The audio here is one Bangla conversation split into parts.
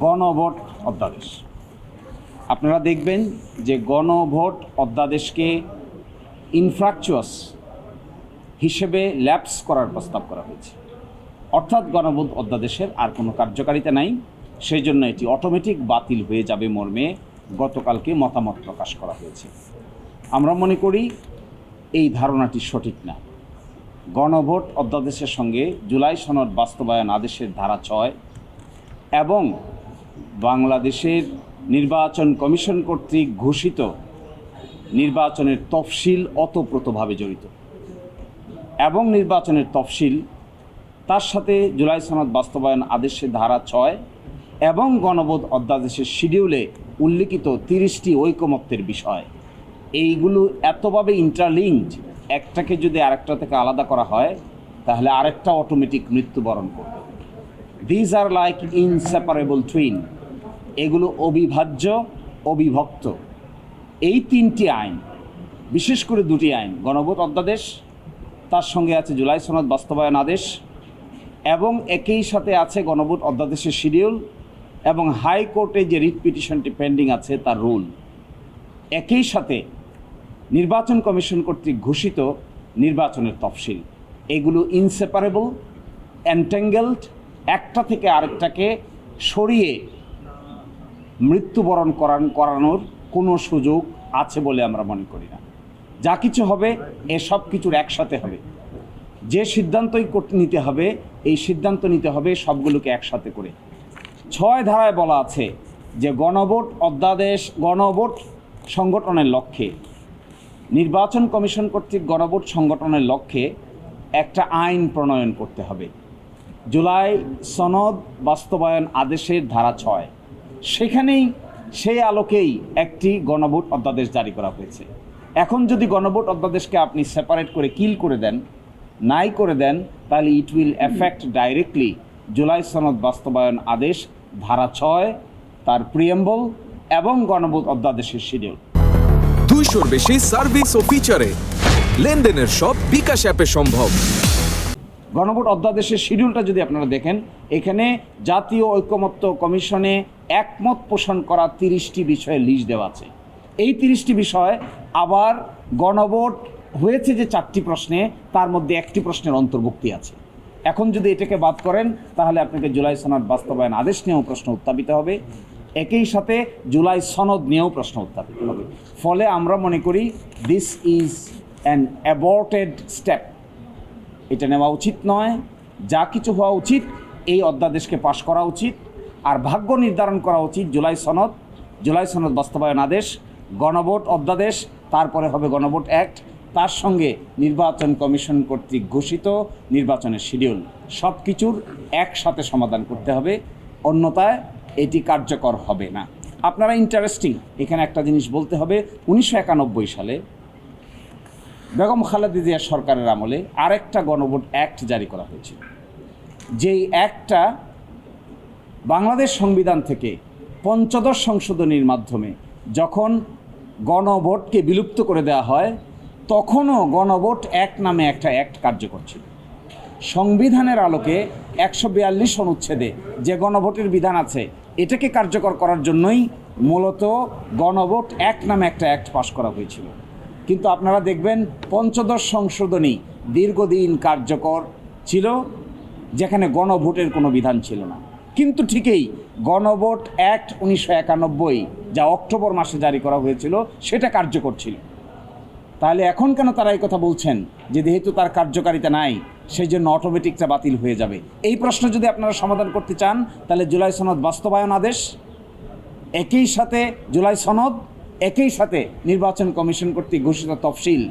গণভোট অধ্যাদেশ। আপনারা দেখবেন যে গণভোট অধ্যাদেশকে ইনফ্রাকচুয়াস হিসেবে ল্যাপস করার প্রস্তাব করা হয়েছে, অর্থাৎ গণভোট অধ্যাদেশের আর কোনো কার্যকারিতা নাই, সেই জন্য এটি অটোমেটিক বাতিল হয়ে যাবে মর্মে গতকালকে মতামত প্রকাশ করা হয়েছে। আমরা মনে করি এই ধারণাটি সঠিক না। গণভোট অধ্যাদেশের সঙ্গে জুলাই সনদ বাস্তবায়ন আদেশের ধারা 6 এবং বাংলাদেশের নির্বাচন কমিশন কর্তৃক ঘোষিত নির্বাচনের তফসিল ওতপ্রোতভাবে জড়িত, এবং নির্বাচনের তফসিল তার সাথে জুলাই সনদ বাস্তবায়ন আদেশের ধারা 6 এবং গণভোট অধ্যাদেশের শিডিউলে উল্লিখিত 30টি ঐকমত্যের বিষয়, এইগুলো এতভাবে ইন্টারলিঙ্কড, একটাকে যদি আরেকটা থেকে আলাদা করা হয় তাহলে আরেকটা অটোমেটিক মৃত্যুবরণ করবে। These are like inseparable twin, এগুলো অবিভাজ্য, অবিভক্ত। এই 3টি আইন, বিশেষ করে 2টি আইন, গণভোট অধ্যাদেশ, তার সঙ্গে আছে জুলাই সনদ বাস্তবায়ন আদেশ, এবং একই সাথে আছে গণভোট অধ্যাদেশের শিডিউল এবং হাইকোর্টে যে রিট পিটিশনটি পেন্ডিং আছে তার রুল, একই সাথে নির্বাচন কমিশন কর্তৃক ঘোষিত নির্বাচনের তফসিল। এগুলো ইনসেপারেবল, এনট্যাঙ্গেলড, একটা থেকে আরেকটাকে সরিয়ে মৃত্যুবরণ করানোর কোনো সুযোগ আছে বলে আমরা মনে করি না। যা কিছু হবে এসব কিছুর একসাথে হবে। যে সিদ্ধান্তই নিতে হবে, এই সিদ্ধান্ত নিতে হবে সবগুলোকে একসাথে করে। 6 ধারায় বলা আছে যে গণভোট অধ্যাদেশ গণভোট সংগঠনের লক্ষ্যে, নির্বাচন কমিশন কর্তৃক গণভোট সংগঠনের লক্ষ্যে একটা আইন প্রণয়ন করতে হবে। জুলাই সনদ বাস্তবায়ন আদেশের ধারা 6, সেখানেই সেই আলোকেই একটি গণভোট অধ্যাদেশ জারি করা হয়েছে। এখন যদি গণভোট অধ্যাদেশকে আপনি সেপারেট করে কিল করে দেন, নাই করে দেন, তাহলে it will effect directly July সনদ বাস্তবায়ন আদেশ ধারা 6, তার প্রিএম্বল এবং গণভোট অধ্যাদেশের শিডিউল। 200-র বেশি সার্ভিস ও ফিচারে লেনদেনের সব বিকাশ অ্যাপে সম্ভব। গণভোট অধ্যাদেশের শিডিউলটা যদি আপনারা দেখেন, এখানে জাতীয় ঐকমত্য কমিশনে একমত পোষণ করা 30টি বিষয়ে লিস্ট দেওয়া আছে। এই 30টি বিষয় আবার গণভোট হয়েছে যে 4টি প্রশ্নে, তার মধ্যে 1টি প্রশ্নের অন্তর্ভুক্তি আছে। এখন যদি এটাকে বাদ করেন তাহলে আপনাকে জুলাই সনদ বাস্তবায়ন আদেশ নিয়েও প্রশ্ন উত্থাপিত হবে, একই সাথে জুলাই সনদ নিয়েও প্রশ্ন উত্থাপিত হবে। ফলে আমরা মনে করি দিস ইজ অ্যান অ্যাবর্টেড স্টেপ, এটা নেওয়া উচিত নয়। যা কিছু হওয়া উচিত, এই অধ্যাদেশকে পাশ করা উচিত, আর ভাগ্য নির্ধারণ করা উচিত জুলাই সনদ বাস্তবায়ন আদেশ, গণভোট অধ্যাদেশ, তারপরে হবে গণভোট অ্যাক্ট, তার সঙ্গে নির্বাচন কমিশন কর্তৃক ঘোষিত নির্বাচনের শিডিউল। সব কিছুর একসাথে সমাধান করতে হবে, অন্যথায় এটি কার্যকর হবে না। আপনারা ইন্টারেস্টিং, এখানে একটা জিনিস বলতে হবে, 1991 সালে বেগম খালেদা জিয়া সরকারের আমলে আরেকটা গণভোট অ্যাক্ট জারি করা হয়েছিল। যেই অ্যাক্টটা বাংলাদেশ সংবিধান থেকে 15 সংশোধনীর মাধ্যমে যখন গণভোটকে বিলুপ্ত করে দেওয়া হয়, তখনও গণভোট অ্যাক্ট নামে একটা অ্যাক্ট কার্যকর ছিল। সংবিধানের আলোকে 142 অনুচ্ছেদে যে গণভোটের বিধান আছে, এটাকে কার্যকর করার জন্যই মূলত গণভোট অ্যাক্ট নামে একটা অ্যাক্ট পাশ করা হয়েছিল। কিন্তু আপনারা দেখবেন 15 সংশোধনী দীর্ঘদিন কার্যকর ছিল, যেখানে গণভোটের কোনো বিধান ছিল না। কিন্তু ঠিকই গণভোট অ্যাক্ট 1991, যা অক্টোবর মাসে জারি করা হয়েছিল, সেটা কার্যকর ছিল। তাহলে এখন কেন তারা এই কথা বলছেন যে যেহেতু তার কার্যকারিতা নাই, সেই জন্য অটোমেটিকটা বাতিল হয়ে যাবে? এই প্রশ্ন যদি আপনারা সমাধান করতে চান, তাহলে জুলাই সনদ বাস্তবায়ন আদেশ, একই সাথে জুলাই সনদ, একই সাথে নির্বাচন কমিশন কর্তৃক ঘোষিত তফসিল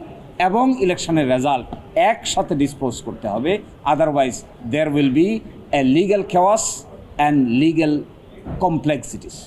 এবং ইলেকশনের রেজাল্ট একসাথে ডিসপোজ করতে হবে। Otherwise there will be a legal chaos and legal complexities.